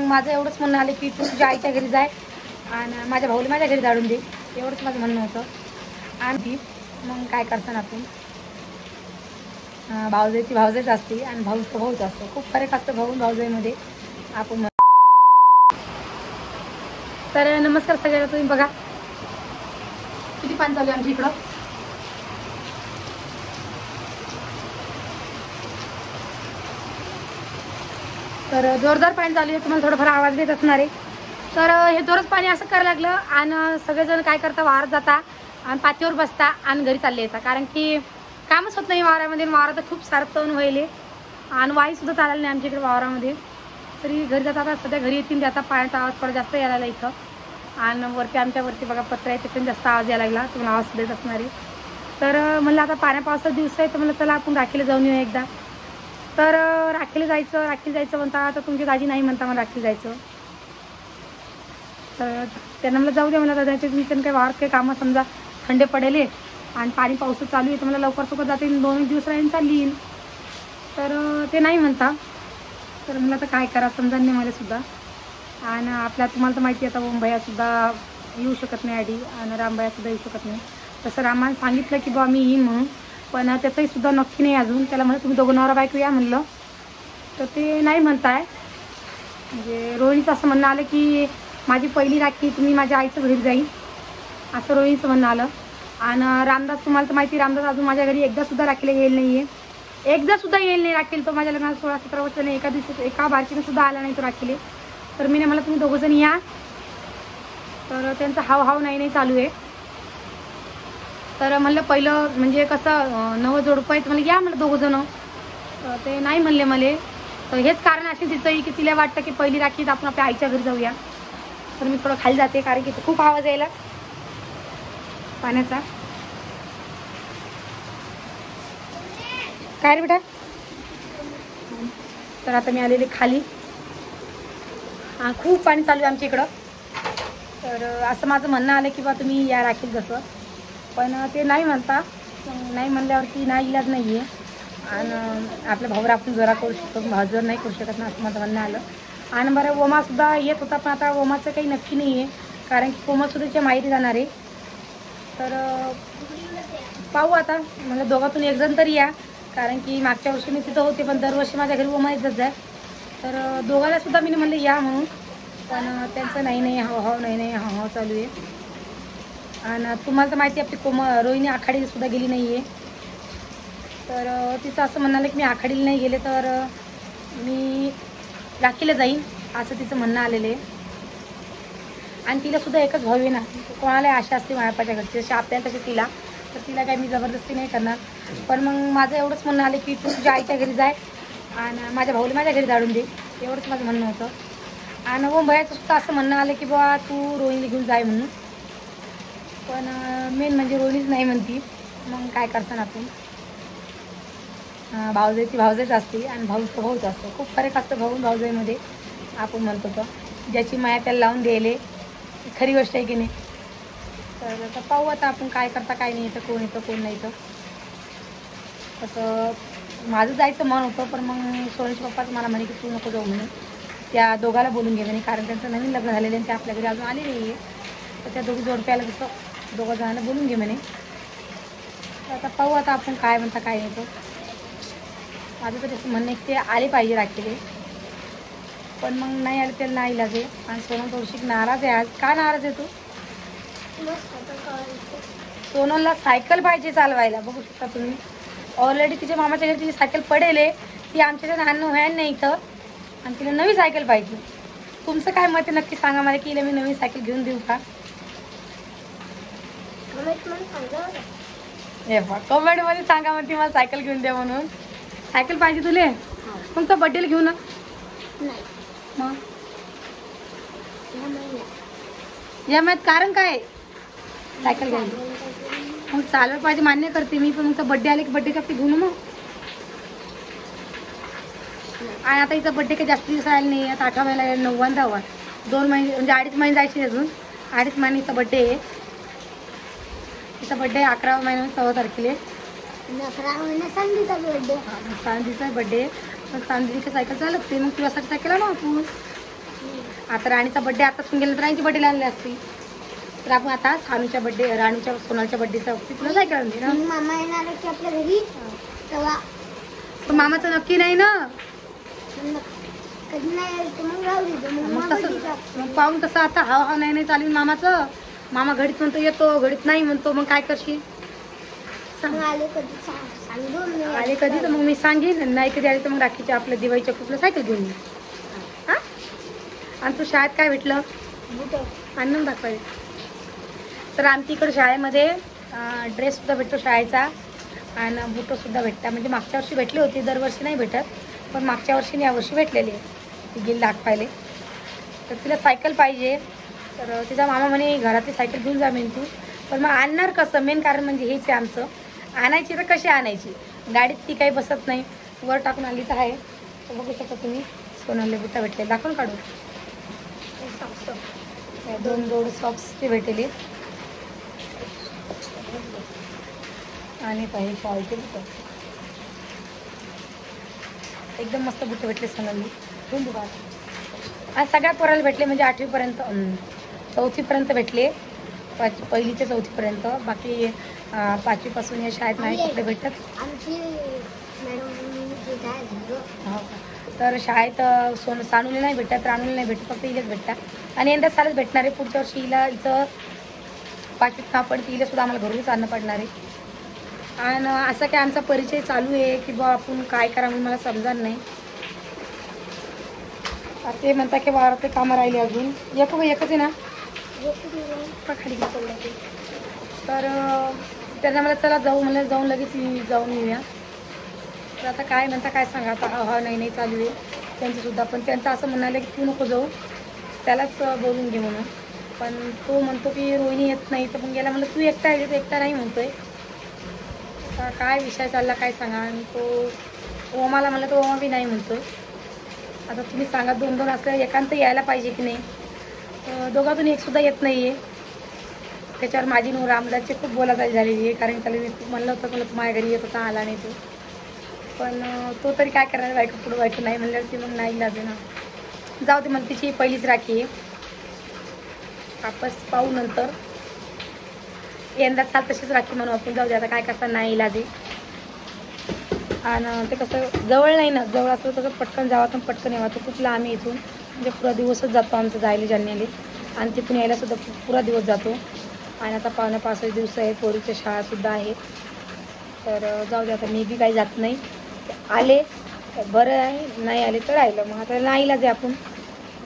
माझं एवढंच म्हणणं आलं की तू तुझ्या आईच्या घरी जाय आणि माझ्या भाऊला माझ्या घरी धाडून दे, एवढंच माझं म्हणणं होतं. आणि मग काय करताना आपण भाऊजाईची भाऊजाईच असते आणि भाऊ तो भाऊच असतो. खूप फरक असतो भाऊ भाऊजाईमध्ये आपण. तर नमस्कार सगळ्यांना. तुम्ही बघा किती पाणी चालू आहे आमच्या इकडं. तर जोरदार पाणी चालू आहे. तुम्हाला थोडंफार आवाज देत असणार आहे. तर हे जोरच पाणी असं करायला लागलं आणि सगळेजण काय करता, वावरात जाता आणि पातीवर बसता आणि घरी चालले येतात. कारण की कामच होत नाही वावरामध्ये. वावरात खूप सारं तण व्हायले आणि वाईसुद्धा चालायला नाही आमच्या इकडे वावरामध्ये. तरी घरी जातात. आता सध्या घरी येतील. आता पाण्याचा आवाज थोडा जास्त यायला लागला इथं. आणि वरती आमच्यावरती बघा पत्र आहे, त्याच्याने जास्त आवाज यायला लागला. तुम्हाला आवाज देत असणार आहे. तर म्हणलं आता पावसाचा दिवस आहे तर म्हणलं चला आपण राखीला जाऊन येऊ एकदा. तर राखीला जायचं म्हणता. तर तुमची दाजी नाही म्हणता मला राखीला जायचं. तर त्यांना मला जाऊ द्या, मला दादा तुम्ही काही वावरात काही कामं समजा थंडे पडेले आणि पाणी पाऊस चालू आहे तर मला लवकर सुकत जाते, 2 दिवस राहीन चालली येईल. तर ते नाही म्हणता. तर मला तर काय करा समजा नाही मला सुद्धा. आणि आपल्या तुम्हाला तर माहिती आहे आता ओमभैयासुद्धा येऊ शकत नाही आधी आणि रामभैयासुद्धा येऊ शकत नाही. तसं रामाने सांगितलं की बा मी येईन म्हणून, पण त्याचंही सुद्धा नक्की नाही अजून. त्याला म्हणलं तुम्ही दोघं नवरा बायको या म्हणलं तर ते नाही म्हणताय. म्हणजे रोहिणीचं असं म्हणणं आलं की माझी पहिली राखी तुम्ही माझ्या आईचं घरी जाईल, असं रोहिणीचं म्हणणं आलं. आणि रामदास तुम्हाला तर माहिती, रामदास अजून माझ्या घरी एकदासुद्धा राखीला येईल नाही आहे. एकदासुद्धा येईल नाही राखील. तो माझ्या लग्नाला 16-17 वर्षाने एका दिवशी एका बारकीने सुद्धा आला नाही तो राखीले. तर मी मला तुम्ही दोघंजण या. तर त्यांचा हाव नाही चालू आहे. तर म्हणलं पहिलं म्हणजे कसं नवं जोडपं आहे तर मला या म्हणलं दोघंजणं. ते नाही म्हणले मला. तर हेच कारण असेल तिचं की तिला वाटतं की पहिली राखीत आपण आपल्या आईच्या घरी जाऊया. तर मी थोडं खाली जाते कारण की खूप आवाज यायला पाण्याचा. काय रे बेटा. तर आता मी आलेले खाली. खूप पाणी चालू आहे आमच्या इकडं. तर असं माझं म्हणणं आलं की बा तुम्ही या राखील जसं, पण ते नाही म्हणता. नाही म्हणल्यावरती ना इलाज नाही आहे. आणि आपल्या भाऊवर आपण जरा करू शकतो, भाऊ जर नाही करू शकत ना, असं माझं म्हणणं आलं. आणि बरं ओमासुद्धा येत होता पण आता ओमाचं काही नक्की नाही आहे कारण की ओमासुद्धाच्या माहेरी जाणार आहे. तर पाहू आता. म्हणजे दोघातून एकजण तरी या, कारण की मागच्या वर्षी मी तिथं होते पण दरवर्षी माझ्या घरी ओमा येतच जाय. तर दोघांना सुद्धा मी म्हणले या म्हणून, पण त्यांचं नाही हाव चालू आहे. आणि तुम्हाला तर माहिती आहे आपली रोहिणी आखाडीला सुद्धा गेली नाही आहे. तर तिचं असं म्हणालं की मी आखाडीला नाही गेले तर मी राखीला जाईन, असं तिचं म्हणणं आलेलं आहे. आणि तिला सुद्धा एकच भाऊ आहे ना, कोणाला आशा असते मायापाच्या घरची जशी आपल्याला तशी तिला. तर तिला काय मी जबरदस्ती नाही करणार. पण मग माझं एवढंच म्हणणं आलं की तू तुझ्या आईच्या घरी जाय आणि माझ्या भाऊला माझ्या घरी धाडून दे, एवढंच माझं म्हणणं होतं. आणि ओमभैयाचं सुद्धा असं म्हणणं आलं की बाबा तू रोहिणी घेऊन जाय म्हणून. पण मेन म्हणजे रोहिणीच नाही म्हणती. मग काय करताना आपण भाऊजाईची भाऊजाईच असते आणि भाऊ तो भाऊच असतो. खूप फरक असतो भाऊ भाऊजाईमध्ये आपण म्हणतो. तर ज्याची माया त्याला लावून द्यायले खरी गोष्ट आहे की नाही. तर आता पाहू आता आपण काय करता काय नाही येतं, कोण येतं कोण नाही. तर तसं माझं जायचं मन होतं पण मग सोनूच्या पप्पाच मला म्हणे की तू नको जाऊ म्हणे, त्या दोघाला बोलून घे म्हणे, कारण त्यांचं नवीन लग्न झालेलं आणि ते आपल्या घरी अजून आले नाही आहे. तर त्या दोघी जोडप्याला कसं 2 जणांना बोलून घे म्हणे. तर आता पाहू आता आपण काय म्हणता काय नाही. तर माझं तर तसं म्हणणं की ते आले पाहिजे राखीले, पण मग नाही आले त्याला नाही इलाज आहे. आणि सोनल थोडीशी नाराज आहे आज. का नाराज आहे तू. सोनलला सायकल पाहिजे चालवायला. बघू शकता तुम्ही ऑलरेडी तिच्या मामाच्या घरी तिची सायकल पडेल आहे. ती आमच्या नाणं व्हॅन नाही इथं आणि तिला नवी सायकल पाहिजे. तुमचं काय मत आहे नक्की सांगा मला की मी नवीन सायकल घेऊन देऊ का. हे बघ कमेंटमध्ये सांगा मग ती मला सायकल घेऊन द्या म्हणून. सायकल पाहिजे तुले. मग तर बड्डेला घेऊ ना. मग या माहित कारण काय सायकल घ्यायला. मग चालवलं पाहिजे मान्य करते मी, पण मग तर बड्डे आले की बड्डेच्या हप्ते घेऊ ना मग. आणि आता हिचा बड्डे काही जास्त दिवस राहिला नाही. आता 8 महिन्याला 9 2 महिने म्हणजे 2.5 महिने जायचे अजून. 2.5 महिन्याचा बड्डे आहे. तिचा बड्डे 11 महिन्यात 14 तारखेला. 11 महिन्यात सांगलीचा बड्डे. सांगलीचा बड्डे. पण सांगली की सायकल चालत ते मग तुझ्यासाठी सायकल आणू आपण. आता राणीचा बड्डे आताच गेला तर राणीची बड्डेला आणली असती. तर आपण आता सानूच्या बड्डे, राणूच्या सोनालच्या बड्डेचा तुला सायकल आणली ना. मामा येणार आहे की आपल्या घरी तेव्हा. पण मामाचं नक्की नाही ना. कधी नाही आलं तर मग राहू दे. मग तसं मग पाहून तसं आता हा नाही चालेल मामाचं. मामा घडीत म्हणतो येतो, घडीत नाही म्हणतो, मग काय करशील सांग. आले कधी सांगून आले कधी तर मग मी सांगेन, नाही कधी आले तर मग राखीच्या आपल्या दिवाळीच्या कुठलं सायकल घेऊन ये. हा. आणि तू शाळेत काय भेटलं आनंद दाखवायला. तर आमच्या इकडं शाळेमध्ये ड्रेससुद्धा भेटतो शाळेचा आणि बुटंसुद्धा भेटतात. म्हणजे मागच्या वर्षी भेटली होती, दरवर्षी नाही भेटत, पण मागच्या वर्षी आणि यावर्षी भेटलेली आहे. ती गेली दाखवायला. तर तिला सायकल पाहिजे. तर तिचा मामा म्हणे घरातली सायकल घेऊन जा मेन तू. पण मग आणणार कसं, मेन कारण म्हणजे हेच आहे आमचं. आणायची तर कशी आणायची, गाडीत ती काही बसत नाही. वर टाकून आली तर आहे. तर बघू शकता तुम्ही सोनाले बुटा भेटले, दाखवून काढू. दोन जोड सॉक्सचे भेटले आणि काही फॉलचे बुटं. एकदम मस्त बुटं भेटले सोनाली. आज सगळ्या पोराला भेटले, म्हणजे 8वीपर्यंत 4थीपर्यंत भेटले. पहिली ते 4थीपर्यंत. बाकी 5वीपासून या शाळेत नाही कपडे भेटत. आमची हो का. तर शाळेत सानूला नाही भेटत, रानूला नाही भेटत, फक्त हिलाच भेटतात. आणि यंदा सालच भेटणार आहे. पुढच्या वर्षी हिला हिचं 5वीत नाव पडते, हिला सुद्धा आम्हाला घरूनच आणणं पडणार आहे. आणि असं काय आमचा परिचय चालू आहे की बा आपण काय करा म्हणून मला समजणार नाही. ते म्हणता की वारातले कामं राहिले अजून. एकच आहे ना खाली पडलं ते. तर त्यांना मला चला जाऊ, मला जाऊन लगेच जाऊन येऊया. तर आता काय म्हणता काय सांगा. आता हा नाही चालू आहे त्यांचंसुद्धा. पण त्यांचं असं म्हणाले की तू नको जाऊ, त्यालाच बोलून घे म्हणून. पण तो म्हणतो की रोहिणी येत नाही. तर मग गेला म्हणलं तू एकटा आहे, तो एकटा नाही म्हणतोय. आता काय विषय चालला काय सांगा. आणि तो ओमाला म्हणलं तो ओमा बी नाही म्हणतोय. आता तुम्ही सांगा, 2-2 असल्या एकांत यायला पाहिजे की नाही. दोघातून एकसुद्धा येत नाही आहे. त्याच्यावर माझी नू रामदासची खूप बोलाचाली झालेली आहे. कारण त्याला मी खूप म्हणलं होतं, मला माझ्या घरी येत होता, आला नाही तो. पण तो तरी काय करणार, बायको पुढं बायको नाही म्हणल्यावर ती मग नाही लाजे ना. जाऊ दे मग, तिची पहिलीच राखी आहे. वापस पाहू नंतर. यंदा साल तशीच राखी म्हणून आपण जाऊ दे. आता काय कसं नाही इलाज आहे. आणि ते कसं जवळ नाही ना, जवळ असं तसं पटकन जावं तर पटकन यावं. तर खूप लांब इथून, म्हणजे पुरा दिवसच जातो आमचं जायला जाण्याला. आणि तिथून यायलासुद्धा पुरा दिवस जातो. आणि आता 5 दिवस आहे, पोरीच्या शाळासुद्धा आहे. तर जाऊ दे आता, मी बी काही जात नाही. आले बरं आहे, नाही आले तर राहिलं. मग आता नाही इलाज आहे, आपण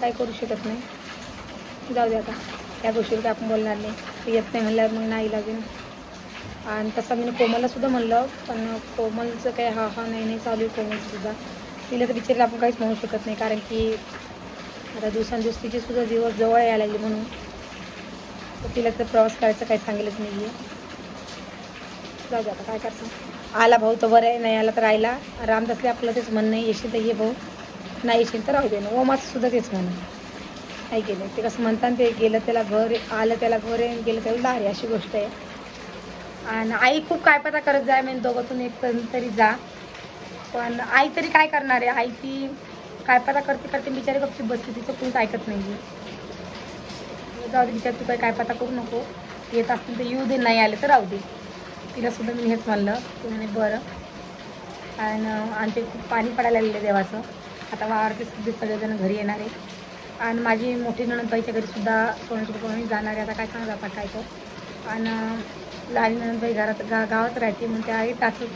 काही करू शकत नाही. जाऊ दे आता, त्या गोष्टीवर काय आपण बोलणार नाही. ते येत नाही म्हणल्यावर मग नाही इलाज आहे. आणि तसं मी कोमललासुद्धा म्हणलं, पण कोमलचं काही हा नाही चालू आहे कोमलसुद्धा. तिला तर बिचारीला आपण काहीच म्हणू शकत नाही. कारण की आता दिवसांदिवस तिचीसुद्धा दिवस जवळ यायला लागली म्हणून. तर तिला तर प्रवास करायचं काही सांगितलंच नाही आहे. जाऊ दे आता काय करतो. आला भाऊ तर बरं आहे, नाही आला तर राहिला. रामदासले आपलं तेच म्हणणं आहे, येशील तर ये भाऊ, नाही येशील तर राहू दे ना. ओमाचं सुद्धा तेच म्हणणं नाही गेलं. ते कसं म्हणतात, ते गेलं त्याला घर, आलं त्याला घर आहे, गेलं त्याला दार आहे, अशी गोष्ट आहे. आणि आई खूप काय पता करत जाय, म्हणजे दोघातून एक तरी जा. पण आई तरी काय करणार आहे. आई ती काय पता करते बिचारी गपची बसली, तिचं कोणीच ऐकत नाही आहे. जाऊ दे बिचार, तू काय पता करू नको. येत असतील तर येऊ दे, नाही आले तर राहू दे. तिलासुद्धा मी हेच म्हणलं. ती म्हणे बरं. आणि ते खूप पाणी पडायला लागले देवाचं. आता वावरते सुद्धा सगळेजण घरी येणार आहे. आणि माझी मोठी नणंदबाईच्या घरीसुद्धा सोनाची पप्पा जाणार आहे. आता काय सांगा आपण काय तर. आणि लहान नणंदबाई गावात राहते, मग त्या येतातच.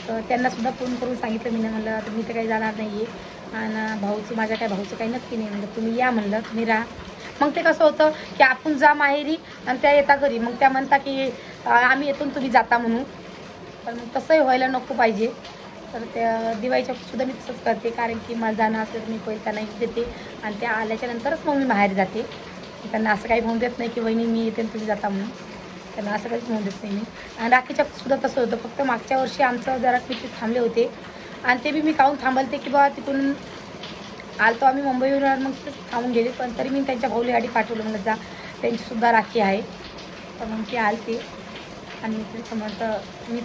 तर त्यांनासुद्धा फोन करून सांगितलं मी, म्हणलं आता मी तर काही जाणार नाही आहे. आणि माझ्या काय भाऊचं काही नक्की नाही. म्हणलं तुम्ही या, म्हणलं तुम्ही राहा. मग ते कसं होतं की आपण जा माहेरी आणि त्या येता घरी, मग त्या म्हणता की आम्ही येतो तुम्ही जाता म्हणून. पण मग तसंही व्हायला नको पाहिजे. तर त्या दिवाळीच्या सुद्धा मी तसंच करते. कारण की मला जाणं असलं तर मी पहिले त्यांना देते आणि त्या आल्याच्या नंतरच मग मी बाहेर जाते. त्यांना असं काही म्हणून देत नाही की वहिनी मी येते तुम्ही जाता म्हणून. त्यांना असं काहीच म्हणून देत नाही मी. आणि राखीच्या सुद्धा तसं होतं. फक्त मागच्या वर्षी आमचं जरा किती थांबले होते. आणि ते बी मी काहून थांबलते की बाबा तिथून आलतो आम्ही मुंबईवर, मग तिथेच थांबून गेले. पण तरी मी त्यांच्या भाऊला गाडी पाठवलं, म्हणलं जा, त्यांचीसुद्धा राखी आहे. तर मग ती आलते आणि मी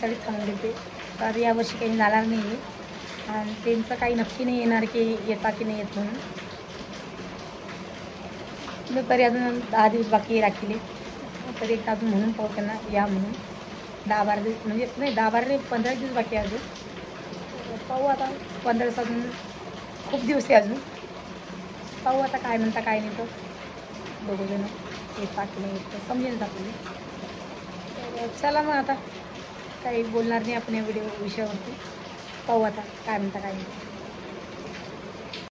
तरी थांबून देते. तर यावर्षी काही जाणार नाही आहे. आणि त्यांचं काही नक्की नाही येणार की येता की नाही येत म्हणून. तरी अजून 10 दिवस बाकी आहे राखीले. तरी एकदा अजून म्हणून पाहू त्यांना या म्हणून. 10-12 दिवस म्हणजे नाही 10-12 नाही 15 दिवस बाकी आहे अजून. पाहू आता 15 दिवस अजून खूप दिवस आहे अजून. पाहू आता काय म्हणता काय नाही तर दोघंजण येतात की नाही येत तर समजेल आपल्याला. तर चला मग आता काही बोलणार नाही आपण या विषयावरती. पाहू आता काय म्हणता काय नाही.